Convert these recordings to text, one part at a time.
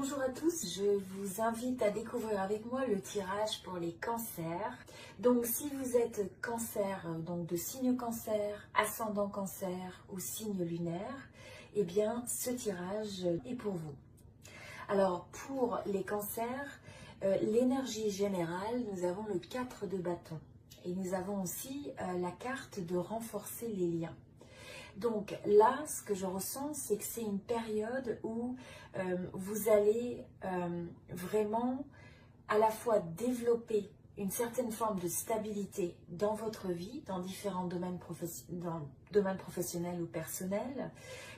Bonjour à tous, je vous invite à découvrir avec moi le tirage pour les cancers. Donc si vous êtes cancer, donc de signe cancer, ascendant cancer ou signe lunaire, eh bien ce tirage est pour vous. Alors pour les cancers, l'énergie générale, nous avons le 4 de bâton et nous avons aussi la carte de renforcer les liens. Donc là, ce que je ressens, c'est que c'est une période où vous allez vraiment à la fois développer une certaine forme de stabilité dans votre vie, dans différents domaines, professionnels ou personnels,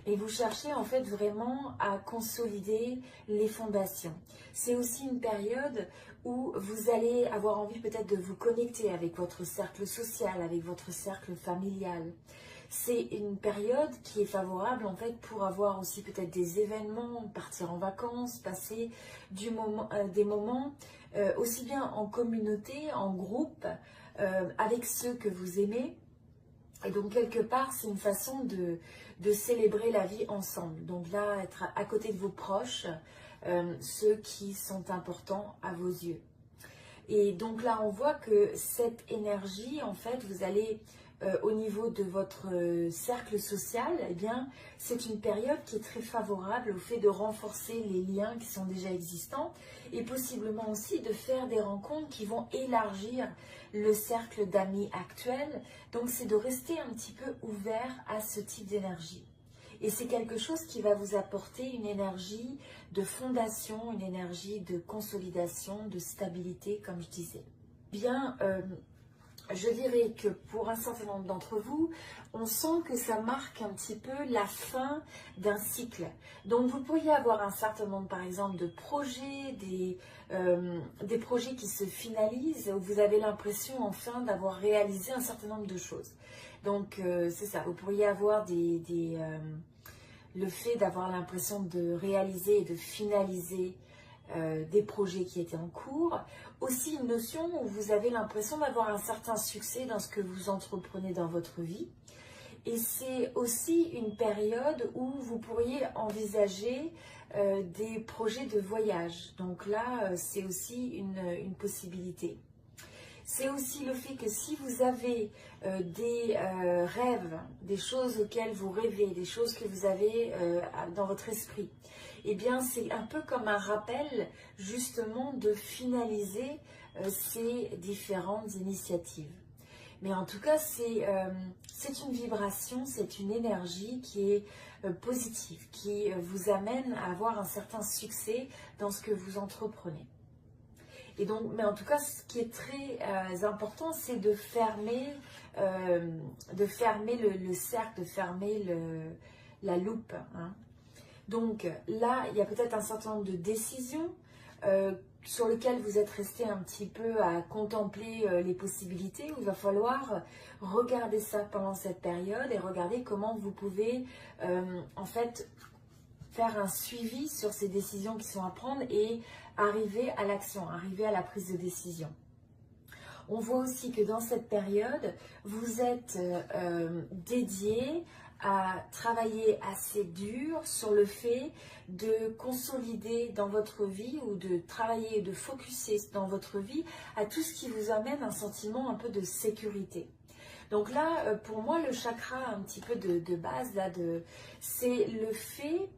et vous cherchez en fait vraiment à consolider les fondations. C'est aussi une période où vous allez avoir envie peut-être de vous connecter avec votre cercle social, avec votre cercle familial. C'est une période qui est favorable en fait pour avoir aussi peut-être des événements, partir en vacances, passer des moments aussi bien en communauté, en groupe, avec ceux que vous aimez. Et donc quelque part, c'est une façon de célébrer la vie ensemble. Donc là, être à côté de vos proches, ceux qui sont importants à vos yeux. Et donc là, on voit que cette énergie, en fait, vous allez au niveau de votre cercle social, eh bien, c'est une période qui est très favorable au fait de renforcer les liens qui sont déjà existants et possiblement aussi de faire des rencontres qui vont élargir le cercle d'amis actuel. Donc, c'est de rester un petit peu ouvert à ce type d'énergie. Et c'est quelque chose qui va vous apporter une énergie de fondation, une énergie de consolidation, de stabilité, comme je disais. Bien, je dirais que pour un certain nombre d'entre vous, on sent que ça marque un petit peu la fin d'un cycle. Donc vous pourriez avoir un certain nombre, par exemple, de projets, des projets qui se finalisent, où vous avez l'impression enfin d'avoir réalisé un certain nombre de choses. Donc c'est ça, vous pourriez avoir le fait d'avoir l'impression de réaliser et de finaliser des projets qui étaient en cours. Aussi une notion où vous avez l'impression d'avoir un certain succès dans ce que vous entreprenez dans votre vie. Et c'est aussi une période où vous pourriez envisager des projets de voyage. Donc là, c'est aussi une possibilité. C'est aussi le fait que si vous avez des rêves, des choses auxquelles vous rêvez, des choses que vous avez dans votre esprit, eh bien c'est un peu comme un rappel justement de finaliser ces différentes initiatives. Mais en tout cas, c'est une vibration, c'est une énergie qui est positive, qui vous amène à avoir un certain succès dans ce que vous entreprenez. Et donc, mais en tout cas, ce qui est très important, c'est de fermer le cercle, de fermer la loupe. Hein. Donc là, il y a peut-être un certain nombre de décisions sur lesquelles vous êtes resté un petit peu à contempler les possibilités, où il va falloir regarder ça pendant cette période et regarder comment vous pouvez en fait faire un suivi sur ces décisions qui sont à prendre et arriver à l'action, arriver à la prise de décision. On voit aussi que dans cette période, vous êtes dédié à travailler assez dur sur le fait de consolider dans votre vie ou de travailler, de focuser dans votre vie à tout ce qui vous amène un sentiment un peu de sécurité. Donc là, pour moi, le chakra un petit peu de base, c'est le fait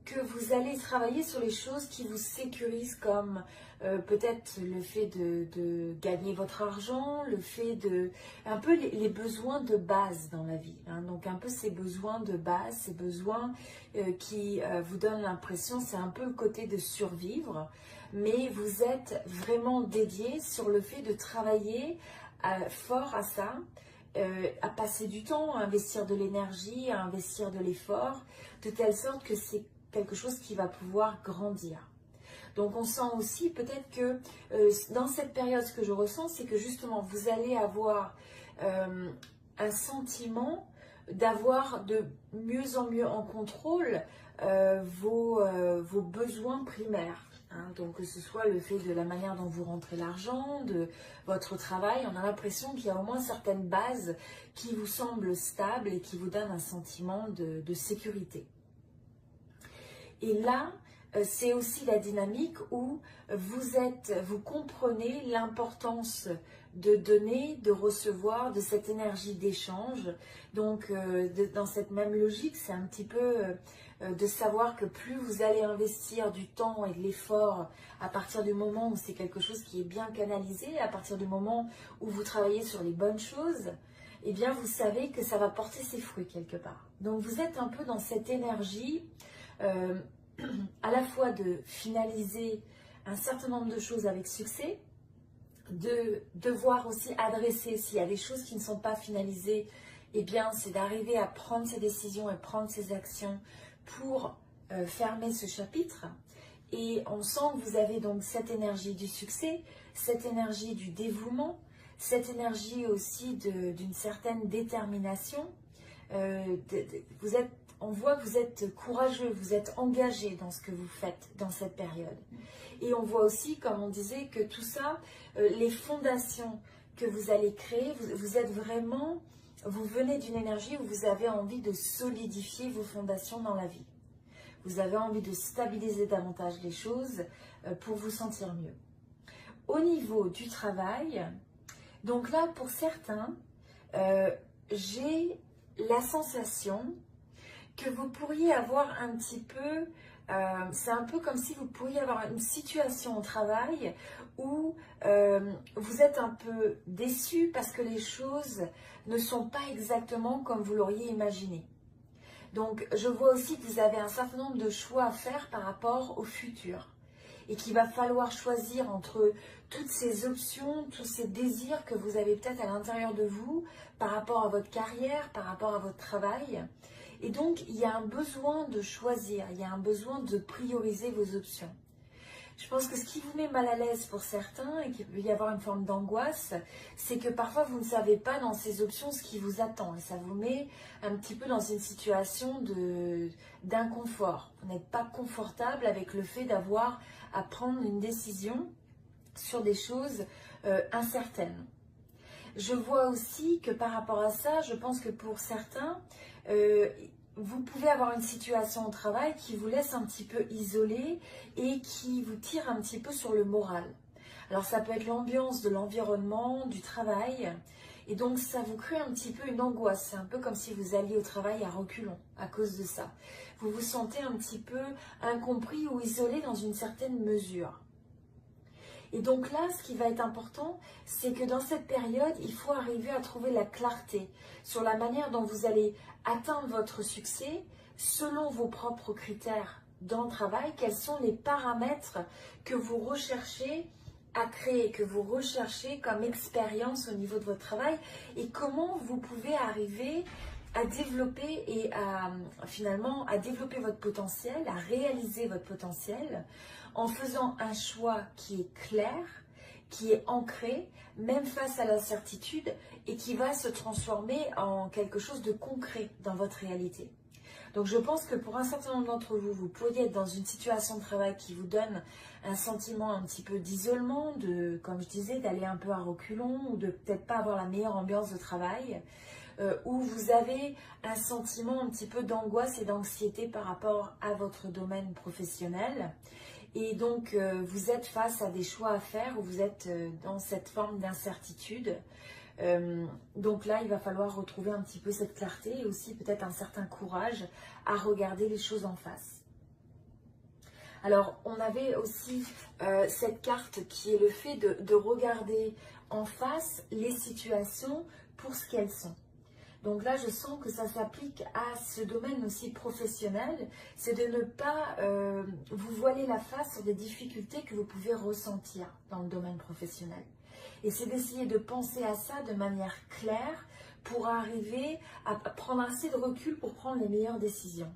que vous allez travailler sur les choses qui vous sécurisent, comme peut-être le fait de gagner votre argent, le fait un peu les besoins de base dans la vie. Hein. Donc un peu ces besoins de base, ces besoins qui vous donnent l'impression, c'est un peu le côté de survivre, mais vous êtes vraiment dédié sur le fait de travailler fort à ça. À passer du temps, à investir de l'énergie, à investir de l'effort, de telle sorte que c'est quelque chose qui va pouvoir grandir. Donc on sent aussi peut-être que dans cette période, ce que je ressens, c'est que justement vous allez avoir un sentiment d'avoir de mieux en mieux en contrôle vos besoins primaires. Hein, donc que ce soit le fait de la manière dont vous rentrez l'argent, de votre travail, on a l'impression qu'il y a au moins certaines bases qui vous semblent stables et qui vous donnent un sentiment de sécurité. Et là, c'est aussi la dynamique où vous comprenez l'importance de donner, de recevoir, de cette énergie d'échange. Donc, dans cette même logique, c'est un petit peu de savoir que plus vous allez investir du temps et de l'effort à partir du moment où c'est quelque chose qui est bien canalisé, à partir du moment où vous travaillez sur les bonnes choses, eh bien, vous savez que ça va porter ses fruits quelque part. Donc, vous êtes un peu dans cette énergie à la fois de finaliser un certain nombre de choses avec succès, de devoir aussi adresser, s'il y a des choses qui ne sont pas finalisées, eh bien, c'est d'arriver à prendre ses décisions et prendre ses actions pour fermer ce chapitre. Et on sent que vous avez donc cette énergie du succès, cette énergie du dévouement, cette énergie aussi d'une certaine détermination. On voit que vous êtes courageux, vous êtes engagé dans ce que vous faites dans cette période. Et on voit aussi, comme on disait, que tout ça, les fondations que vous allez créer, vous êtes vraiment, vous venez d'une énergie où vous avez envie de solidifier vos fondations dans la vie. Vous avez envie de stabiliser davantage les choses pour vous sentir mieux. Au niveau du travail, donc là, pour certains, j'ai la sensation que vous pourriez avoir un petit peu, c'est un peu comme si vous pourriez avoir une situation au travail où vous êtes un peu déçu parce que les choses ne sont pas exactement comme vous l'auriez imaginé. Donc, je vois aussi que vous avez un certain nombre de choix à faire par rapport au futur et qu'il va falloir choisir entre toutes ces options, tous ces désirs que vous avez peut-être à l'intérieur de vous par rapport à votre carrière, par rapport à votre travail. Et donc, il y a un besoin de choisir, il y a un besoin de prioriser vos options. Je pense que ce qui vous met mal à l'aise pour certains et qu'il peut y avoir une forme d'angoisse, c'est que parfois vous ne savez pas dans ces options ce qui vous attend. Et ça vous met un petit peu dans une situation d'inconfort. Vous n'êtes pas confortable avec le fait d'avoir à prendre une décision sur des choses incertaines. Je vois aussi que par rapport à ça, je pense que pour certains, vous pouvez avoir une situation au travail qui vous laisse un petit peu isolé et qui vous tire un petit peu sur le moral. Alors ça peut être l'ambiance de l'environnement, du travail, et donc ça vous crée un petit peu une angoisse. C'est un peu comme si vous alliez au travail à reculons à cause de ça. Vous vous sentez un petit peu incompris ou isolé dans une certaine mesure. Et donc là, ce qui va être important, c'est que dans cette période, il faut arriver à trouver la clarté sur la manière dont vous allez atteindre votre succès selon vos propres critères dans le travail. Quels sont les paramètres que vous recherchez à créer, que vous recherchez comme expérience au niveau de votre travail et comment vous pouvez arriver à développer et finalement à développer votre potentiel, à réaliser votre potentiel en faisant un choix qui est clair, qui est ancré, même face à l'incertitude et qui va se transformer en quelque chose de concret dans votre réalité. Donc je pense que pour un certain nombre d'entre vous, vous pourriez être dans une situation de travail qui vous donne un sentiment un petit peu d'isolement, comme je disais, d'aller un peu à reculons ou de peut-être pas avoir la meilleure ambiance de travail, où vous avez un sentiment un petit peu d'angoisse et d'anxiété par rapport à votre domaine professionnel. Et donc, vous êtes face à des choix à faire où vous êtes dans cette forme d'incertitude. Donc là, il va falloir retrouver un petit peu cette clarté et aussi peut-être un certain courage à regarder les choses en face. Alors, on avait aussi cette carte qui est le fait de regarder en face les situations pour ce qu'elles sont. Donc là, je sens que ça s'applique à ce domaine aussi professionnel, c'est de ne pas vous voiler la face sur des difficultés que vous pouvez ressentir dans le domaine professionnel. Et c'est d'essayer de penser à ça de manière claire pour arriver à prendre assez de recul pour prendre les meilleures décisions.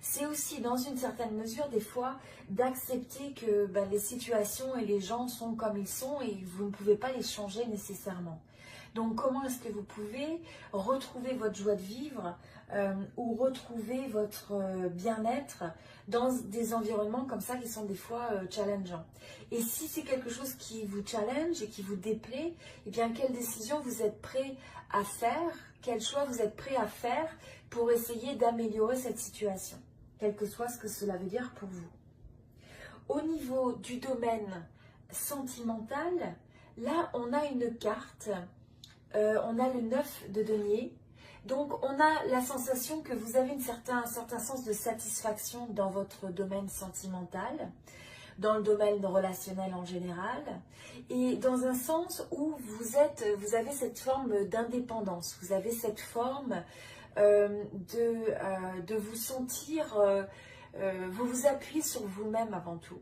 C'est aussi, dans une certaine mesure, des fois, d'accepter que les situations et les gens sont comme ils sont et vous ne pouvez pas les changer nécessairement. Donc, comment est-ce que vous pouvez retrouver votre joie de vivre ou retrouver votre bien-être dans des environnements comme ça qui sont des fois challengeants? Et si c'est quelque chose qui vous challenge et qui vous déplaît, eh bien, quelle décision vous êtes prêt à faire? Quel choix vous êtes prêt à faire pour essayer d'améliorer cette situation, quel que soit ce que cela veut dire pour vous? Au niveau du domaine sentimental, là, on a une carte, on a le 9 de denier. Donc, on a la sensation que vous avez un certain sens de satisfaction dans votre domaine sentimental, dans le domaine relationnel en général, et dans un sens où vous avez cette forme d'indépendance, vous avez cette forme de vous sentir, vous vous appuyez sur vous-même avant tout.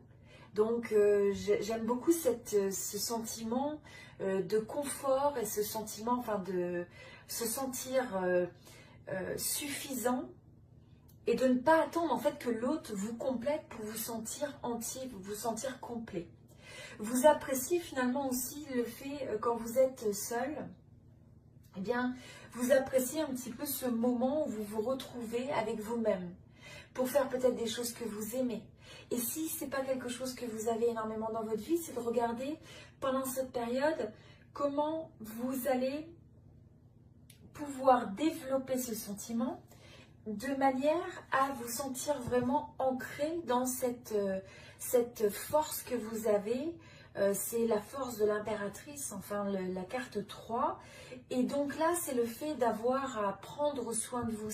Donc, j'aime beaucoup ce sentiment de confort et ce sentiment, enfin, de se sentir suffisant et de ne pas attendre en fait que l'autre vous complète pour vous sentir entier, vous sentir complet. Vous appréciez finalement aussi le fait, quand vous êtes seul, eh bien, vous appréciez un petit peu ce moment où vous vous retrouvez avec vous-même pour faire peut-être des choses que vous aimez. Et si ce n'est pas quelque chose que vous avez énormément dans votre vie, c'est de regarder pendant cette période comment vous allez pouvoir développer ce sentiment de manière à vous sentir vraiment ancré dans cette force que vous avez. C'est la force de l'impératrice, enfin la carte 3. Et donc là, c'est le fait d'avoir à prendre soin de vous.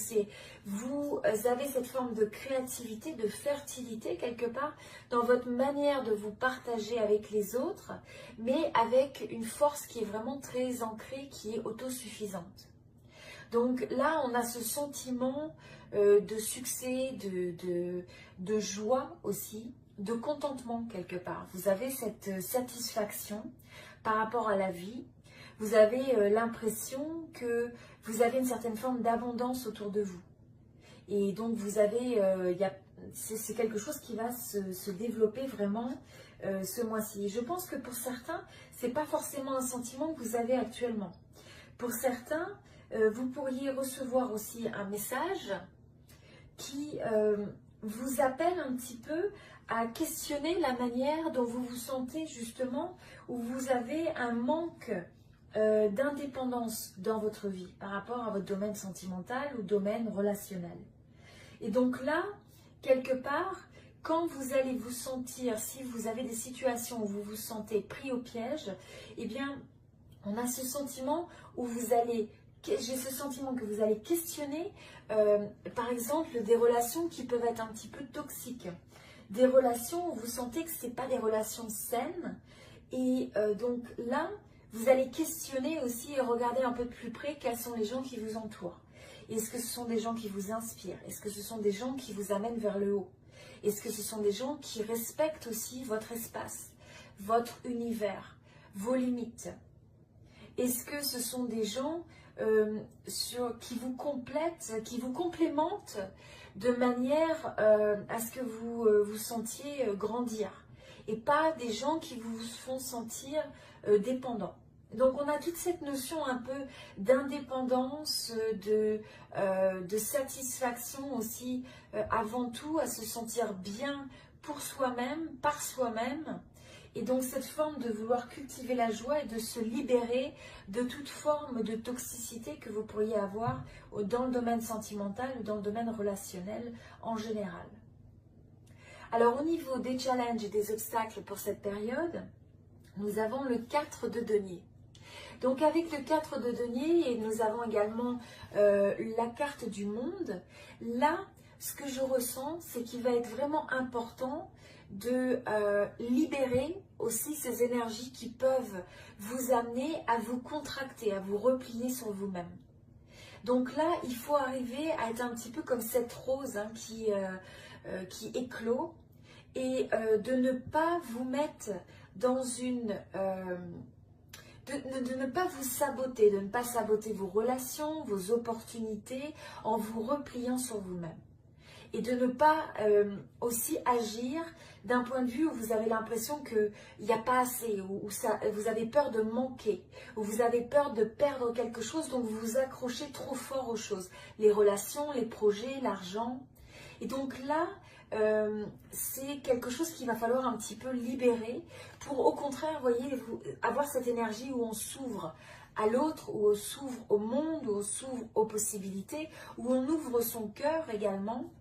Vous avez cette forme de créativité, de fertilité quelque part dans votre manière de vous partager avec les autres, mais avec une force qui est vraiment très ancrée, qui est autosuffisante. Donc là, on a ce sentiment de succès, de joie aussi, de contentement quelque part. Vous avez cette satisfaction par rapport à la vie. Vous avez l'impression que vous avez une certaine forme d'abondance autour de vous. Et donc vous avez, c'est quelque chose qui va se développer vraiment ce mois-ci. Je pense que pour certains, ce n'est pas forcément un sentiment que vous avez actuellement. Pour certains, vous pourriez recevoir aussi un message qui vous appelle un petit peu à questionner la manière dont vous vous sentez justement, où vous avez un manque d'indépendance dans votre vie par rapport à votre domaine sentimental ou domaine relationnel. Et donc là, quelque part, quand vous allez vous sentir, si vous avez des situations où vous vous sentez pris au piège, eh bien, on a ce sentiment où j'ai ce sentiment que vous allez questionner, par exemple, des relations qui peuvent être un petit peu toxiques. Des relations où vous sentez que ce n'est pas des relations saines. Et donc là, vous allez questionner aussi et regarder un peu de plus près quels sont les gens qui vous entourent. Est-ce que ce sont des gens qui vous inspirent? Est-ce que ce sont des gens qui vous amènent vers le haut? Est-ce que ce sont des gens qui respectent aussi votre espace, votre univers, vos limites? Est-ce que ce sont des gens qui vous complètent, qui vous complémentent de manière à ce que vous vous sentiez grandir et pas des gens qui vous font sentir dépendant. Donc on a toute cette notion un peu d'indépendance, de satisfaction aussi, avant tout à se sentir bien pour soi-même, par soi-même. Et donc cette forme de vouloir cultiver la joie et de se libérer de toute forme de toxicité que vous pourriez avoir dans le domaine sentimental ou dans le domaine relationnel en général. Alors au niveau des challenges et des obstacles pour cette période, nous avons le 4 de denier. Donc avec le 4 de denier, et nous avons également la carte du monde, là, ce que je ressens, c'est qu'il va être vraiment important de libérer aussi ces énergies qui peuvent vous amener à vous contracter, à vous replier sur vous-même. Donc là, il faut arriver à être un petit peu comme cette rose qui éclot et de ne pas vous mettre dans une... de ne pas vous saboter, de ne pas saboter vos relations, vos opportunités en vous repliant sur vous-même. Et de ne pas aussi agir d'un point de vue où vous avez l'impression qu'il n'y a pas assez, où vous avez peur de manquer, où vous avez peur de perdre quelque chose, donc vous vous accrochez trop fort aux choses. Les relations, les projets, l'argent. Et donc là, c'est quelque chose qu'il va falloir un petit peu libérer pour au contraire, voyez, avoir cette énergie où on s'ouvre à l'autre, où on s'ouvre au monde, où on s'ouvre aux possibilités, où on ouvre son cœur également.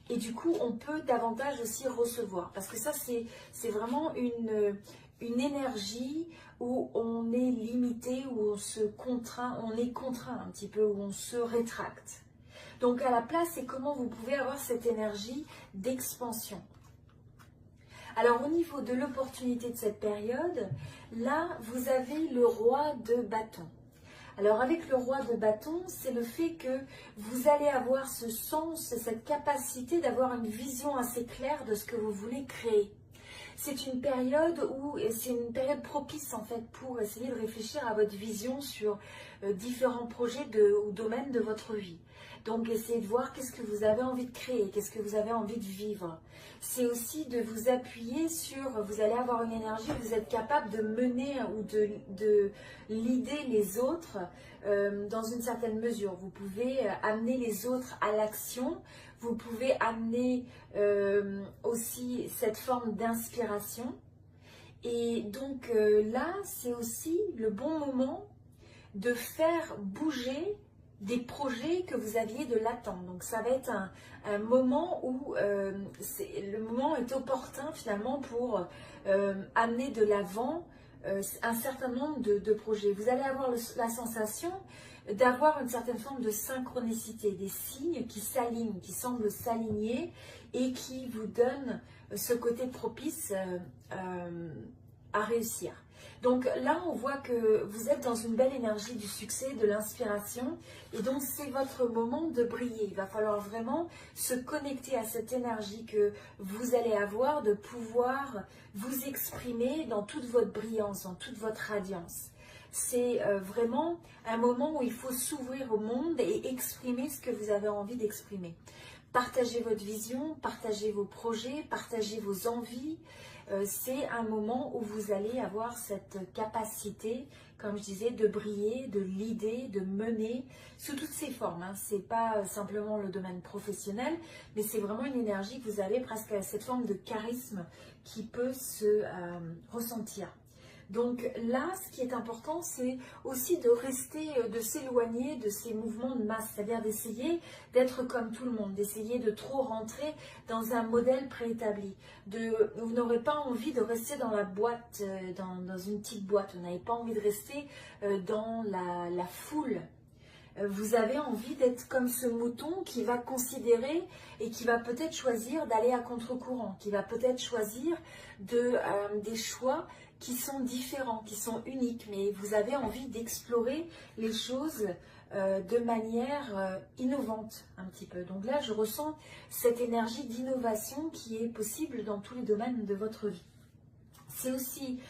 Et du coup, on peut davantage aussi recevoir. Parce que ça, c'est vraiment une énergie où on est limité, où on se contraint, on est contraint un petit peu, où on se rétracte. Donc à la place, c'est comment vous pouvez avoir cette énergie d'expansion. Alors au niveau de l'opportunité de cette période, là, vous avez le roi de bâton. Alors avec le roi de bâton, c'est le fait que vous allez avoir ce sens, cette capacité d'avoir une vision assez claire de ce que vous voulez créer. C'est une période propice en fait pour essayer de réfléchir à votre vision sur différents projets ou domaines de votre vie. Donc essayez de voir qu'est-ce que vous avez envie de créer, qu'est-ce que vous avez envie de vivre. C'est aussi de vous appuyer sur, vous allez avoir une énergie, vous êtes capable de mener ou de leader les autres dans une certaine mesure. Vous pouvez amener les autres à l'action. Vous pouvez amener aussi cette forme d'inspiration. Et donc là, c'est aussi le bon moment de faire bouger des projets que vous aviez de latents. Donc ça va être un moment où le moment est opportun finalement pour amener de l'avant un certain nombre de projets. Vous allez avoir la sensation d'avoir une certaine forme de synchronicité, des signes qui s'alignent, qui semblent s'aligner et qui vous donnent ce côté propice à réussir. Donc là, on voit que vous êtes dans une belle énergie du succès, de l'inspiration, et donc c'est votre moment de briller. Il va falloir vraiment se connecter à cette énergie que vous allez avoir, de pouvoir vous exprimer dans toute votre brillance, dans toute votre radiance. C'est vraiment un moment où il faut s'ouvrir au monde et exprimer ce que vous avez envie d'exprimer. Partagez votre vision, partagez vos projets, partagez vos envies. C'est un moment où vous allez avoir cette capacité, comme je disais, de briller, de leader, de mener, sous toutes ses formes. Ce n'est pas simplement le domaine professionnel, mais c'est vraiment une énergie que vous avez presque à cette forme de charisme qui peut se ressentir. Donc là, ce qui est important, c'est aussi de rester, de s'éloigner de ces mouvements de masse, c'est-à-dire d'essayer d'être comme tout le monde, d'essayer de trop rentrer dans un modèle préétabli. Vous n'aurez pas envie de rester dans la boîte, dans une petite boîte, vous n'avez pas envie de rester dans la foule. Vous avez envie d'être comme ce mouton qui va considérer et qui va peut-être choisir d'aller à contre-courant, qui va peut-être choisir des choix qui sont différents, qui sont uniques, mais vous avez envie d'explorer les choses de manière innovante un petit peu. Donc là, je ressens cette énergie d'innovation qui est possible dans tous les domaines de votre vie. C'est aussi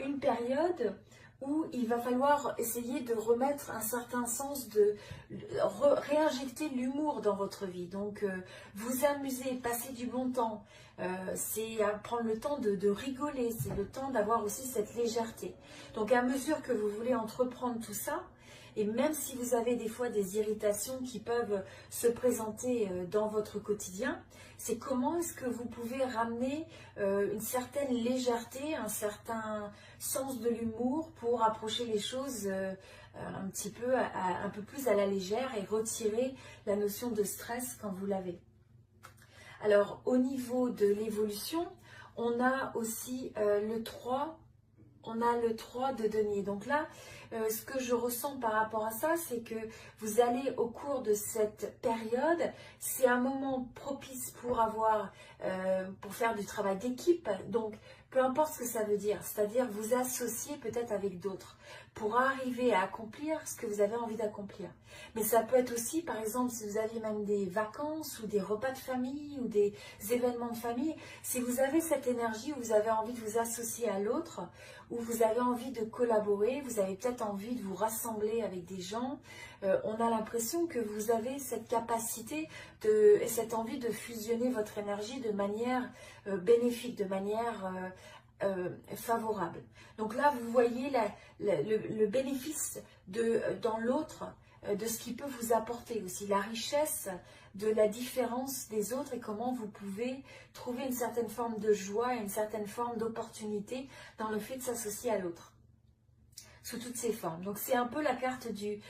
une période où il va falloir essayer de remettre un certain sens, réinjecter l'humour dans votre vie. Donc, vous amuser, passer du bon temps, c'est prendre le temps de rigoler, c'est le temps d'avoir aussi cette légèreté. Donc, à mesure que vous voulez entreprendre tout ça, et même si vous avez des fois des irritations qui peuvent se présenter dans votre quotidien, c'est comment est-ce que vous pouvez ramener une certaine légèreté, un certain sens de l'humour pour approcher les choses un peu plus à la légère et retirer la notion de stress quand vous l'avez. Alors au niveau de l'évolution, on a aussi le 3. On a le 3 de denier. Donc là, ce que je ressens par rapport à ça, c'est que vous allez au cours de cette période, c'est un moment propice pour faire du travail d'équipe. Donc, peu importe ce que ça veut dire, c'est-à-dire vous associer peut-être avec d'autres pour arriver à accomplir ce que vous avez envie d'accomplir. Mais ça peut être aussi, par exemple, si vous avez même des vacances ou des repas de famille ou des événements de famille, si vous avez cette énergie où vous avez envie de vous associer à l'autre, où vous avez envie de collaborer, vous avez peut-être envie de vous rassembler avec des gens, on a l'impression que vous avez cette capacité et cette envie de fusionner votre énergie de manière bénéfique, de manière favorable. Donc là, vous voyez le bénéfice dans l'autre, de ce qui peut vous apporter aussi, la richesse de la différence des autres et comment vous pouvez trouver une certaine forme de joie et une certaine forme d'opportunité dans le fait de s'associer à l'autre. sous toutes ses formes. Donc c'est un peu la carte du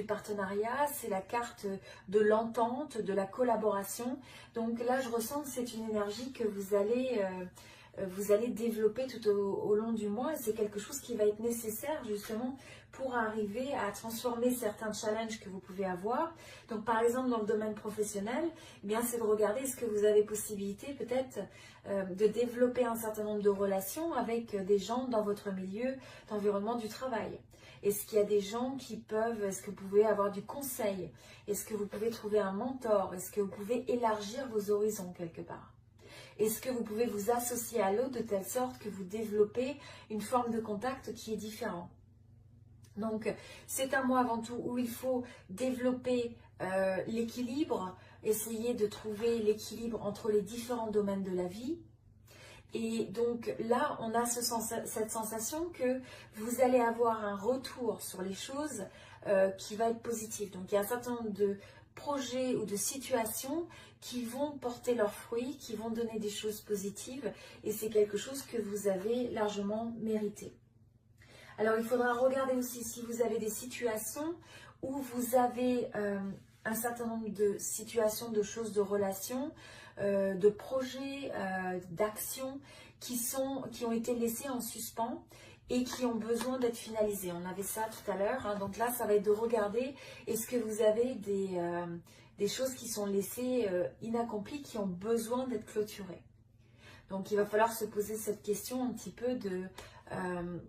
partenariat, c'est la carte de l'entente, de la collaboration. Donc là, je ressens que c'est une énergie que vous allez développer tout au long du mois, et c'est quelque chose qui va être nécessaire justement pour arriver à transformer certains challenges que vous pouvez avoir. Donc par exemple dans le domaine professionnel, eh bien c'est de regarder est-ce que vous avez possibilité peut-être de développer un certain nombre de relations avec des gens dans votre milieu d'environnement du travail. Est-ce qu'il y a des gens qui peuvent, est-ce que vous pouvez avoir du conseil? Est-ce que vous pouvez trouver un mentor? Est-ce que vous pouvez élargir vos horizons quelque part? Est-ce que vous pouvez vous associer à l'autre de telle sorte que vous développez une forme de contact qui est différente? Donc, c'est un mois avant tout où il faut développer l'équilibre, essayer de trouver l'équilibre entre les différents domaines de la vie. Et donc là, on a cette sensation que vous allez avoir un retour sur les choses qui va être positif. Donc, il y a un certain nombre de projets ou de situations qui vont porter leurs fruits, qui vont donner des choses positives, et c'est quelque chose que vous avez largement mérité. Alors, il faudra regarder aussi si vous avez des situations où vous avez un certain nombre de situations, de choses, de relations, de projets, d'actions qui ont été laissés en suspens et qui ont besoin d'être finalisés. On avait ça tout à l'heure, hein. Donc là, ça va être de regarder est-ce que vous avez des choses qui sont laissées inaccomplies, qui ont besoin d'être clôturées. Donc, il va falloir se poser cette question un petit peu de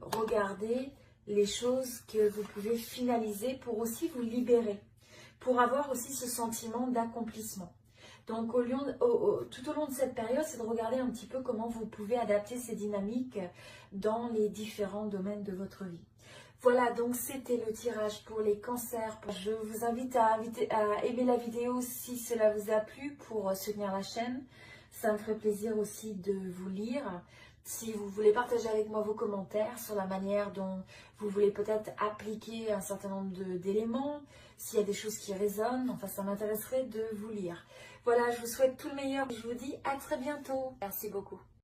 regarder les choses que vous pouvez finaliser pour aussi vous libérer, pour avoir aussi ce sentiment d'accomplissement. Donc, tout au long de cette période, c'est de regarder un petit peu comment vous pouvez adapter ces dynamiques dans les différents domaines de votre vie. Voilà, donc c'était le tirage pour les cancers. Je vous invite à aimer la vidéo si cela vous a plu pour soutenir la chaîne. Ça me ferait plaisir aussi de vous lire. Si vous voulez partager avec moi vos commentaires sur la manière dont vous voulez peut-être appliquer un certain nombre d'éléments, s'il y a des choses qui résonnent, enfin ça m'intéresserait de vous lire. Voilà, je vous souhaite tout le meilleur. Je vous dis à très bientôt. Merci beaucoup.